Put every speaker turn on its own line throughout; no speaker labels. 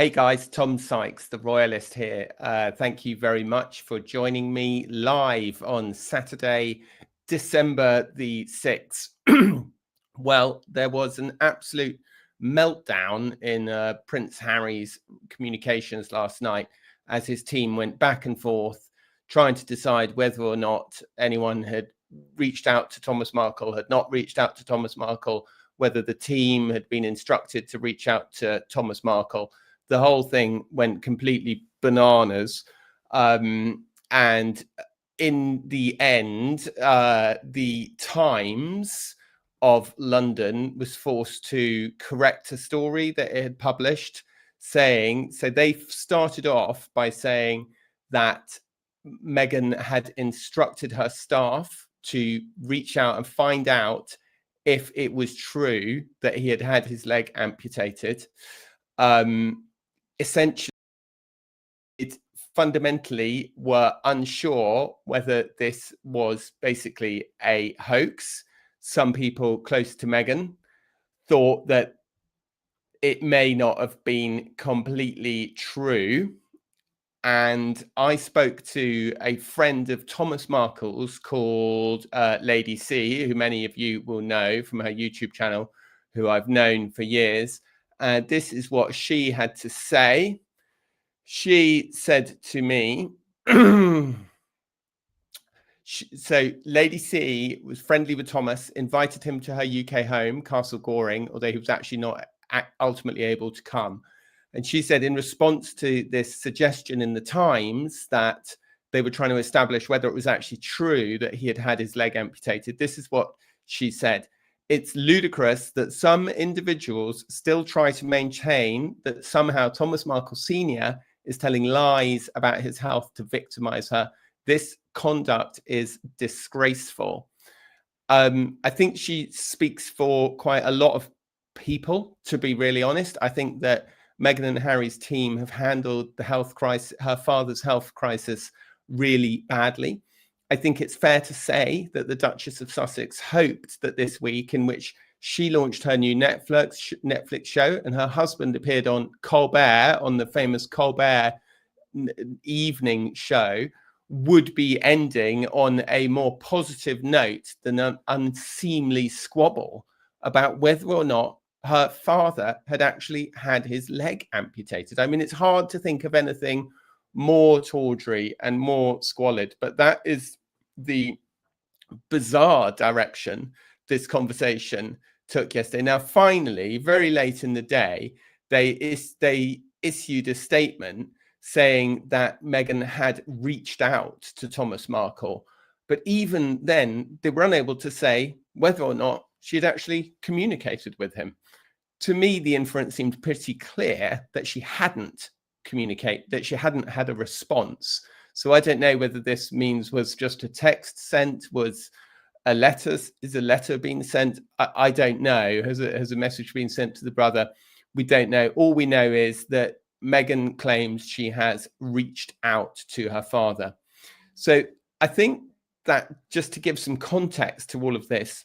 Hey guys, Tom Sykes, the Royalist here. Thank you very much for joining me live on Saturday, December the 6th. Well, there was an absolute meltdown in Prince Harry's communications last night as his team went back and forth trying to decide whether or not anyone had reached out to Thomas Markle, had not reached out to Thomas Markle, whether the team had been instructed to reach out to Thomas Markle. The whole thing went completely bananas. And in the end, the Times of London was forced to correct a story that it had published, saying, so they started off by saying that Meghan had instructed her staff to reach out and find out if it was true that he had had his leg amputated. Essentially, it fundamentally were unsure whether this was basically a hoax. Some people close to Meghan thought that it may not have been completely true. And I spoke to a friend of Thomas Markle's called Lady C, who many of you will know from her YouTube channel, who I've known for years. This is what she had to say. She said to me, so Lady C was friendly with Thomas, invited him to her UK home, Castle Goring, although he was actually not ultimately able to come. And she said, in response to this suggestion in the Times that they were trying to establish whether it was actually true that he had had his leg amputated, this is what she said. It's ludicrous that some individuals still try to maintain that somehow Thomas Markle Sr. is telling lies about his health to victimize her. This conduct is disgraceful. I think she speaks for quite a lot of people, to be really honest. I think that Meghan and Harry's team have handled the health crisis, her father's health crisis, really badly. I think it's fair to say that the Duchess of Sussex hoped that this week, in which she launched her new Netflix show and her husband appeared on Colbert, on the famous Colbert evening show, would be ending on a more positive note than an unseemly squabble about whether or not her father had actually had his leg amputated. I mean, it's hard to think of anything more tawdry and more squalid, but that is the bizarre direction this conversation took yesterday. Now, finally, very late in the day, they issued a statement saying that Meghan had reached out to Thomas Markle, but even then they were unable to say whether or not she had actually communicated with him. To me, the inference seemed pretty clear that she hadn't communicated, that she hadn't had a response. So I don't know whether this means was just a text sent, was a letter, is a letter being sent? I don't know. Has a message been sent to the brother? We don't know. All we know is that Meghan claims she has reached out to her father. So I think that just to give some context to all of this,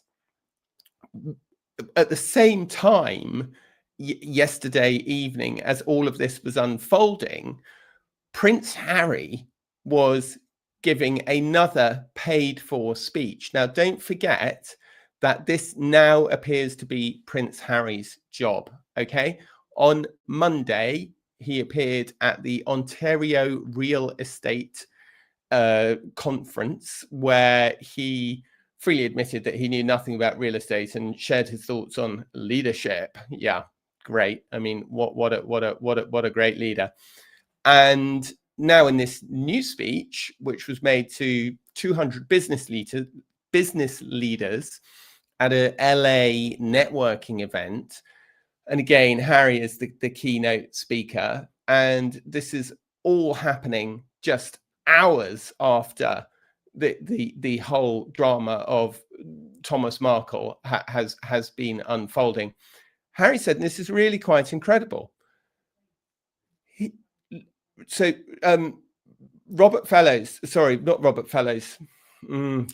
at the same time, yesterday evening, as all of this was unfolding, Prince Harry was giving another paid-for speech. Now, don't forget that this now appears to be Prince Harry's job, okay? On Monday, he appeared at the Ontario Real Estate conference, where he freely admitted that he knew nothing about real estate and shared his thoughts on leadership. Yeah, great. I mean, what a great leader. And now in this new speech, which was made to 200 business leaders at a LA networking event, and again, Harry is the keynote speaker, and this is all happening just hours after the whole drama of Thomas Markle has been unfolding. Harry said, and this is really quite incredible.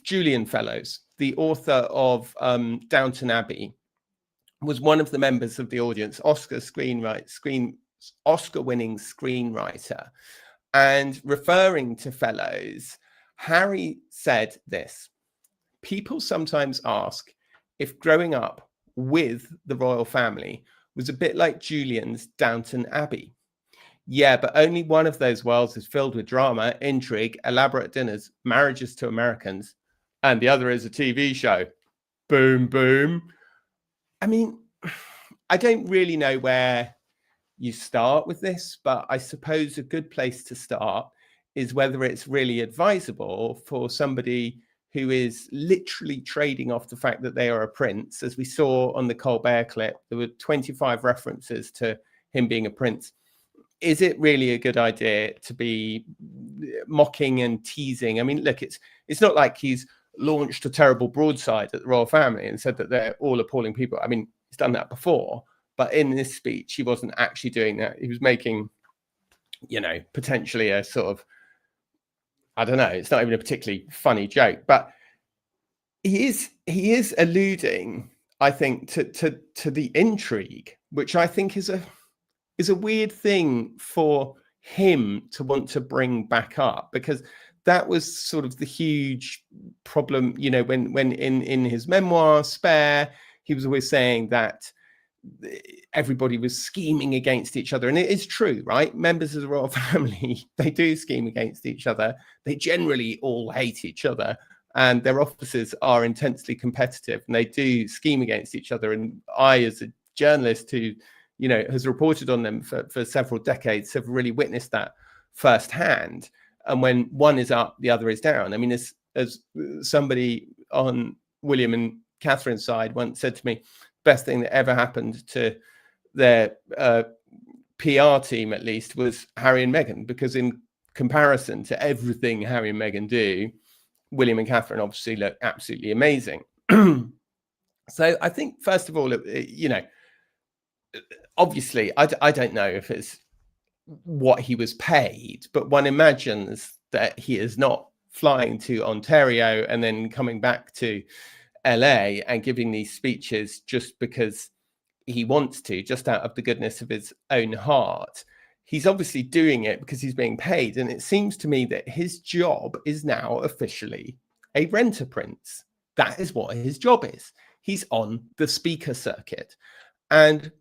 Julian Fellows, the author of Downton Abbey, was one of the members of the audience, Oscar screenwriter, Oscar-winning screenwriter. And referring to Fellows, Harry said this: people sometimes ask if growing up with the royal family was a bit like Julian's Downton Abbey. Yeah, but only one of those worlds is filled with drama, intrigue, elaborate dinners, marriages to Americans, and the other is a TV show. Boom, boom. I mean, I don't really know where you start with this, but I suppose a good place to start is whether it's really advisable for somebody who is literally trading off the fact that they are a prince. As we saw on the Colbert clip, there were 25 references to him being a prince. Is it really a good idea to be mocking and teasing? I mean, look, it's not like he's launched a terrible broadside at the royal family and said that they're all appalling people. I mean, he's done that before, but in this speech, he wasn't actually doing that. He was making, potentially a sort of, I don't know, it's not even a particularly funny joke, but he is alluding, I think, to the intrigue, which I think is a weird thing for him to want to bring back up, because that was sort of the huge problem, when in his memoir Spare, he was always saying that everybody was scheming against each other. And it is true, right? Members of the royal family, they do scheme against each other. They generally all hate each other, and their offices are intensely competitive, and they do scheme against each other. And I, as a journalist who has reported on them for several decades, have really witnessed that firsthand. And when one is up, the other is down. I mean, as somebody on William and Catherine's side once said to me, best thing that ever happened to their PR team, at least, was Harry and Meghan, because in comparison to everything Harry and Meghan do, William and Catherine obviously look absolutely amazing. So I think, first of all, obviously, I don't know if it's what he was paid, but one imagines that he is not flying to Ontario and then coming back to LA and giving these speeches just because he wants to, just out of the goodness of his own heart. He's obviously doing it because he's being paid. And it seems to me that his job is now officially a rent-a-prince. That is what his job is. He's on the speaker circuit. And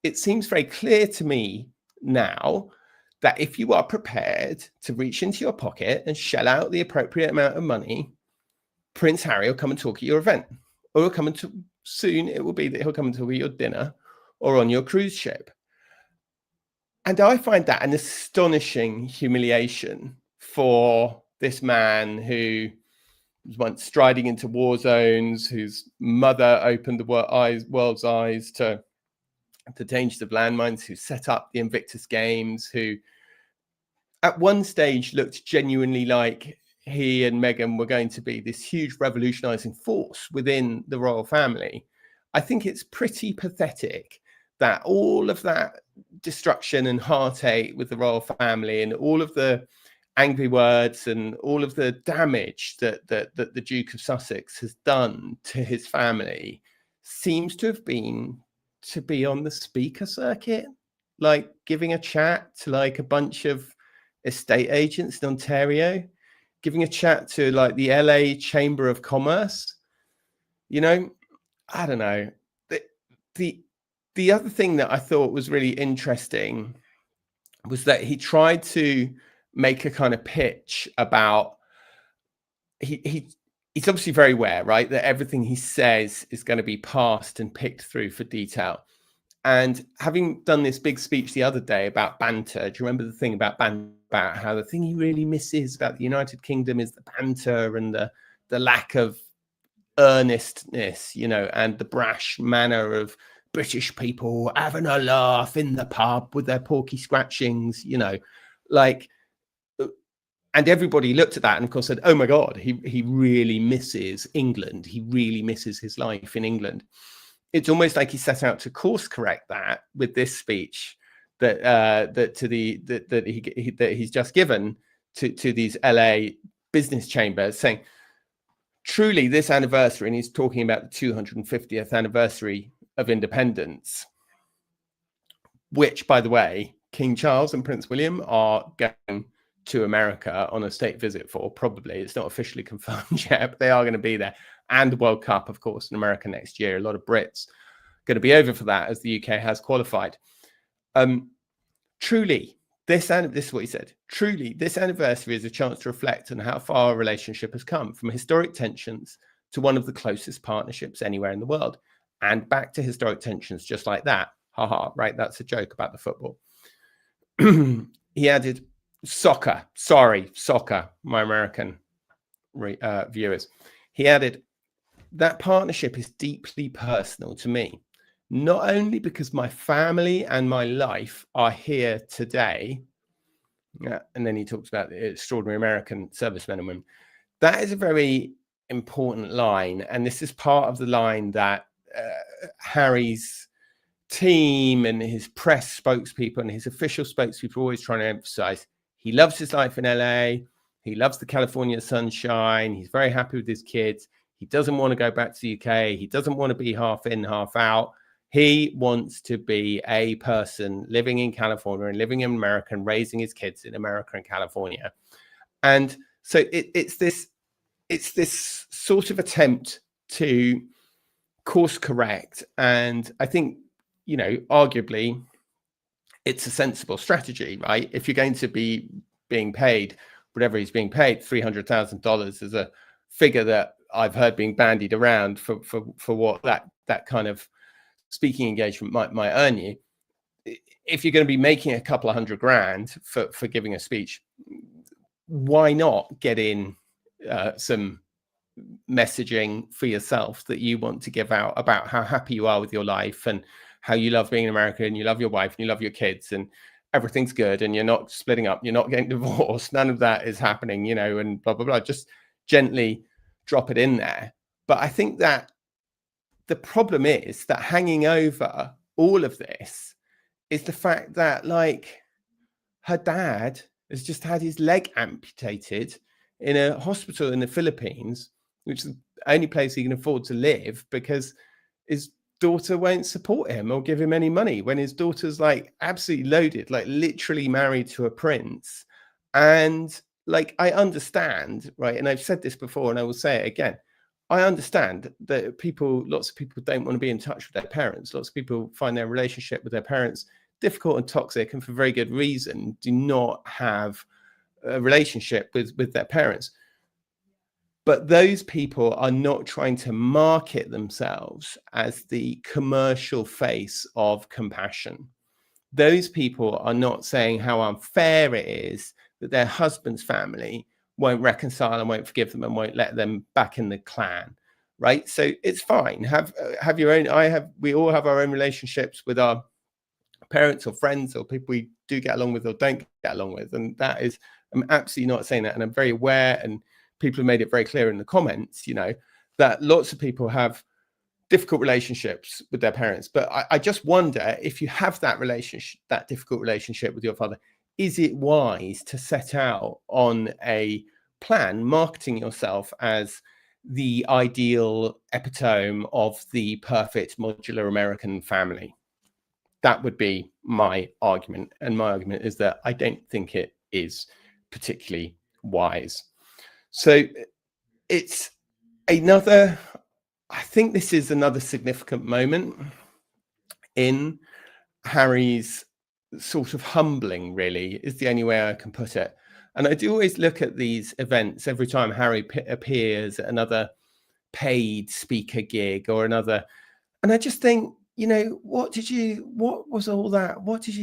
it seems very clear to me now that if you are prepared to reach into your pocket and shell out the appropriate amount of money, Prince Harry will come and talk at your event, or he'll come and soon it will be that he'll come and talk at your dinner or on your cruise ship. And I find that an astonishing humiliation for this man who was once striding into war zones, whose mother opened the world's eyes to the dangers of landmines, who set up the Invictus Games, who at one stage looked genuinely like he and Meghan were going to be this huge revolutionizing force within the royal family. I think it's pretty pathetic that all of that destruction and heartache with the royal family and all of the angry words and all of the damage that the Duke of Sussex has done to his family seems to have been to be on the speaker circuit, like giving a chat to like a bunch of estate agents in Ontario, giving a chat to like the LA Chamber of Commerce. I don't know. The other thing that I thought was really interesting was that he tried to make a kind of pitch about he's obviously very aware, right, that everything he says is going to be parsed and picked through for detail. And having done this big speech the other day about banter, do you remember the thing about banter, about how the thing he really misses about the United Kingdom is the banter and the lack of earnestness, and the brash manner of British people having a laugh in the pub with their porky scratchings, and everybody looked at that and of course said, oh my God, he really misses England. He really misses his life in England. It's almost like he set out to course correct that with this speech that he's just given to these LA business chambers, saying, truly this anniversary, and he's talking about the 250th anniversary of independence, which, by the way, King Charles and Prince William are going to America on a state visit for, probably. It's not officially confirmed yet, but they are going to be there. And the World Cup, of course, in America next year. A lot of Brits going to be over for that, as the UK has qualified. Truly, this is what he said. Truly, this anniversary is a chance to reflect on how far our relationship has come, from historic tensions to one of the closest partnerships anywhere in the world, and back to historic tensions just like that. Haha, right? That's a joke about the football. He added, soccer, my American viewers. He added, that partnership is deeply personal to me, not only because my family and my life are here today. And then he talks about the extraordinary American servicemen and women. That is a very important line. And this is part of the line that Harry's team and his press spokespeople and his official spokespeople are always trying to emphasize. He loves his life in LA. He loves the California sunshine. He's very happy with his kids. He doesn't want to go back to the UK. He doesn't want to be half in, half out. He wants to be a person living in California and living in America and raising his kids in America and California. And so it's this sort of attempt to course correct. And I think, you know, arguably it's a sensible strategy, right? If you're going to be being paid whatever he's being paid, $300,000 is a figure that I've heard being bandied around for what that kind of speaking engagement might earn you. If you're going to be making a couple of $100,000 for giving a speech, why not get in some messaging for yourself that you want to give out about how happy you are with your life and how you love being in America and you love your wife and you love your kids and everything's good and you're not splitting up, you're not getting divorced, none of that is happening, you know, and blah, blah, blah. Just gently drop it in there. But I think that the problem is that hanging over all of this is the fact that, like, her dad has just had his leg amputated in a hospital in the Philippines, which is the only place he can afford to live, because his daughter won't support him or give him any money when his daughter's like absolutely loaded, like literally married to a prince. And like, I understand, right? And I've said this before and I will say it again. I understand that lots of people don't want to be in touch with their parents. Lots of people find their relationship with their parents difficult and toxic, and for very good reason do not have a relationship with their parents. But those people are not trying to market themselves as the commercial face of compassion. Those people are not saying how unfair it is that their husband's family won't reconcile and won't forgive them and won't let them back in the clan, right? So it's fine. Have your own. We all have our own relationships with our parents or friends or people we do get along with or don't get along with, and that is, I'm absolutely not saying that, and I'm very aware, and people have made it very clear in the comments, you know, that lots of people have difficult relationships with their parents. But I just wonder, if you have that relationship, that difficult relationship with your father, is it wise to set out on a plan marketing yourself as the ideal epitome of the perfect modular American family? That would be my argument. And my argument is that I don't think it is particularly wise. So it's another, I think this is another significant moment in Harry's sort of humbling, really, is the only way I can put it. And I do always look at these events every time Harry appears at another paid speaker gig or another, and I just think, you know, what was all that? What did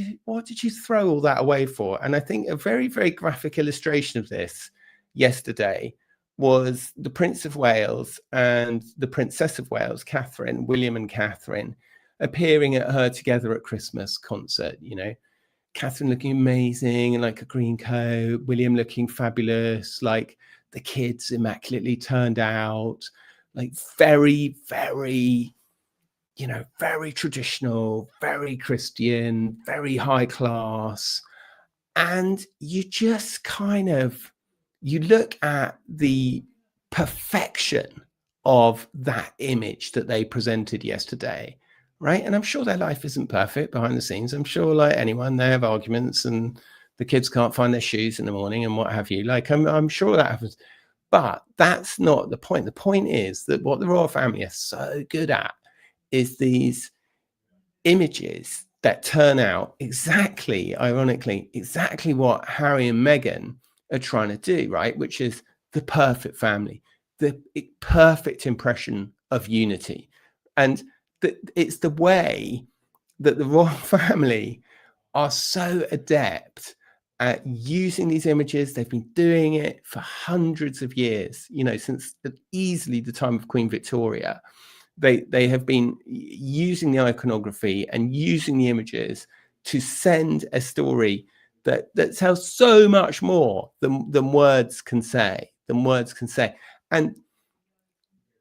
you throw all that away for? And I think a very, very graphic illustration of this yesterday was the Prince of Wales and the Princess of Wales, Catherine, William and Catherine, appearing at her together at Christmas concert. You know, Catherine looking amazing in like a green coat, William looking fabulous, like the kids immaculately turned out, like very, very, you know, very traditional, very Christian, very high class. And you just kind of, you look at the perfection of that image that they presented yesterday, right? And I'm sure their life isn't perfect behind the scenes. I'm sure, like anyone, they have arguments and the kids can't find their shoes in the morning and what have you. Like, I'm sure that happens. But that's not the point. The point is that what the royal family are so good at is these images that turn out exactly, ironically, exactly what Harry and Meghan are trying to do, right? Which is the perfect family, the perfect impression of unity. And it's the way that the royal family are so adept at using these images. They've been doing it for hundreds of years, you know, since easily the time of Queen Victoria. They have been using the iconography and using the images to send a story that tells so much more than words can say, and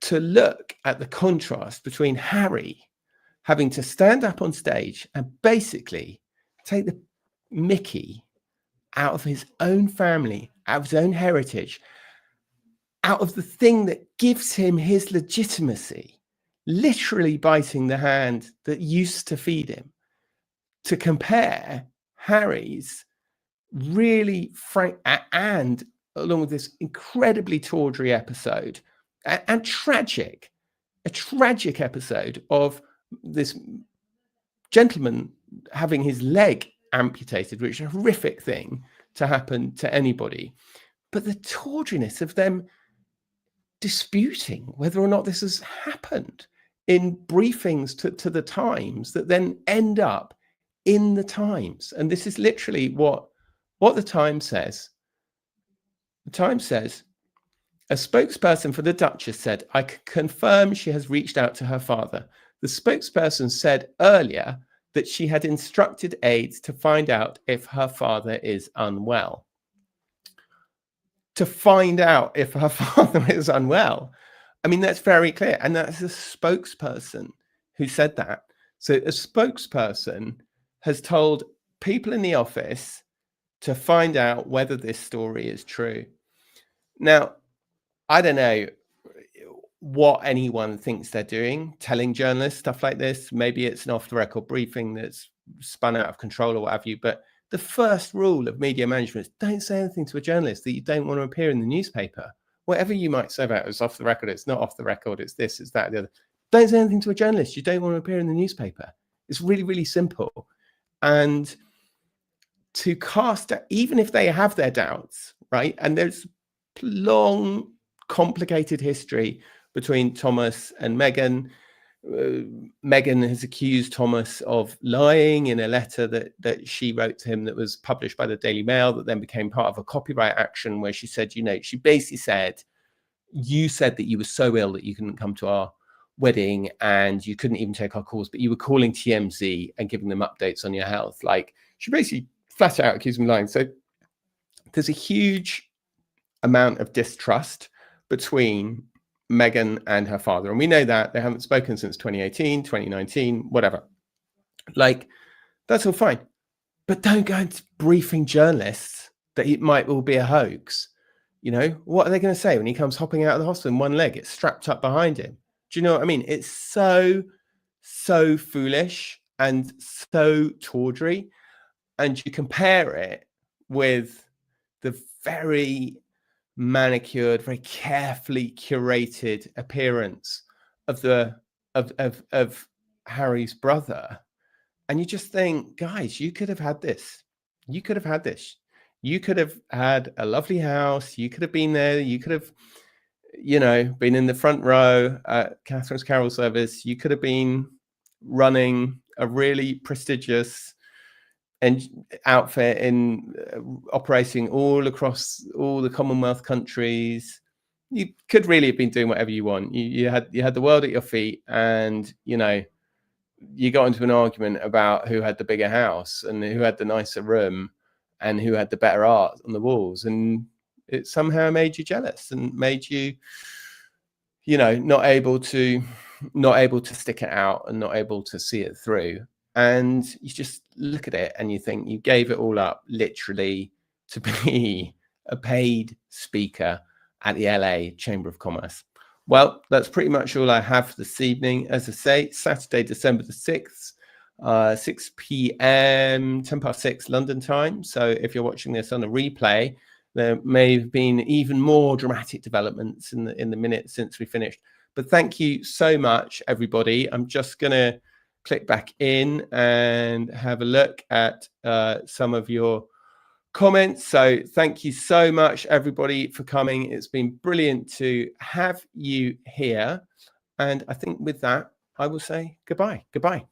to look at the contrast between Harry having to stand up on stage and basically take the mickey out of his own family, out of his own heritage, out of the thing that gives him his legitimacy, literally biting the hand that used to feed him, to compare Harry's really frank and along with this incredibly tawdry episode and a tragic episode of this gentleman having his leg amputated, which is a horrific thing to happen to anybody. But the tawdriness of them disputing whether or not this has happened in briefings to the Times that then end up in the Times. And this is literally what the Times says. The Times says, a spokesperson for the Duchess said, I can confirm she has reached out to her father. The spokesperson said earlier that she had instructed aides to find out if her father is unwell. To find out if her father is unwell. I mean, that's very clear. And that's a spokesperson who said that. So a spokesperson has told people in the office to find out whether this story is true. Now, I don't know what anyone thinks they're doing, telling journalists stuff like this. Maybe it's an off-the-record briefing that's spun out of control or what have you. But the first rule of media management is don't say anything to a journalist that you don't want to appear in the newspaper. Whatever you might say about it, it's off the record, it's not off the record, it's this, it's that, the other. Don't say anything to a journalist you don't want to appear in the newspaper. It's really, really simple. And to cast, even if they have their doubts, right? And there's long, complicated history between Thomas and Meghan. Meghan has accused Thomas of lying in a letter that she wrote to him that was published by the Daily Mail that then became part of a copyright action where she said, you know, she basically said, you said that you were so ill that you couldn't come to our wedding and you couldn't even take our calls, but you were calling TMZ and giving them updates on your health. Like, she basically flat out accused him of lying. So there's a huge amount of distrust between Meghan and her father. And we know that they haven't spoken since 2018, 2019, whatever. Like, that's all fine. But don't go into briefing journalists that it might all be a hoax. You know, what are they going to say when he comes hopping out of the hospital in one leg? It's strapped up behind him. Do you know what I mean? It's so foolish and so tawdry. And you compare it with the very manicured, very carefully curated appearance of Harry's brother, and you just think, guys, you could have had this. You could have had this. You could have had a lovely house. You could have been there. You could have, you know, been in the front row at Catherine's carol service. You could have been running a really prestigious outfit in operating all across all the Commonwealth countries. You could really have been doing whatever you want. You had the world at your feet, and you know, you got into an argument about who had the bigger house and who had the nicer room and who had the better art on the walls, and it somehow made you jealous and made you, you know, not able to stick it out and not able to see it through. And you just look at it and you think you gave it all up literally to be a paid speaker at the LA Chamber of Commerce. Well, that's pretty much all I have this evening. As I say, Saturday, December the 6th, 6 p.m, 10 past 6 London time. So if you're watching this on a replay, there may have been even more dramatic developments in the minute since we finished. But thank you so much, everybody. I'm just going to click back in and have a look at some of your comments. So thank you so much, everybody, for coming. It's been brilliant to have you here. And I think with that, I will say goodbye. Goodbye.